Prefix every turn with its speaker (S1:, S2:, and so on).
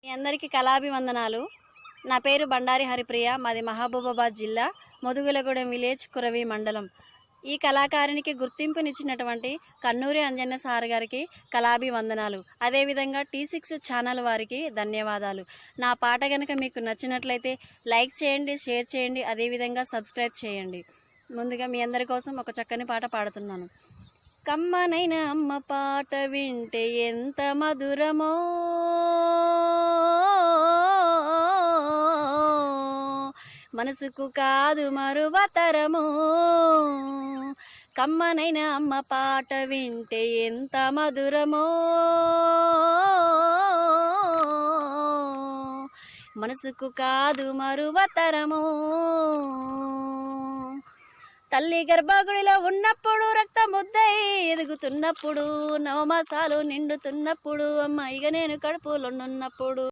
S1: మీ అందరికీ కళాభివందనాలు. నా పేరు బండారి హరిప్రియ. మాది మహబూబాబాద్ జిల్లా, ముదుగులగూడెం విలేజ్, కురవి మండలం. ఈ కళాకారునికి గుర్తింపునిచ్చినటువంటి కన్నూరి అంజన్న సార్ గారికి కళాభివందనాలు. అదేవిధంగా T6 ఛానల్ వారికి ధన్యవాదాలు. నా పాట కనుక మీకు నచ్చినట్లయితే లైక్ చేయండి, షేర్ చేయండి, అదేవిధంగా సబ్స్క్రైబ్ చేయండి. ముందుగా మీ అందరి కోసం ఒక చక్కని పాట పాడుతున్నాను. కమ్మనైన అమ్మ పాట వింటే ఎంత మధురమో, మనసుకు కాదు మరువతరము. కమ్మనైన అమ్మ పాట వింటే ఎంత మధురమో, మనసుకు కాదు మరువతరము. తల్లి గర్భగుడిలో ఉన్నప్పుడు, రక్త ముద్దై ఎదుగుతున్నప్పుడు, 9 మాసాలు నిండుతున్నప్పుడు, అమ్మ ఇక నేను కడుపులో ఉన్నప్పుడు.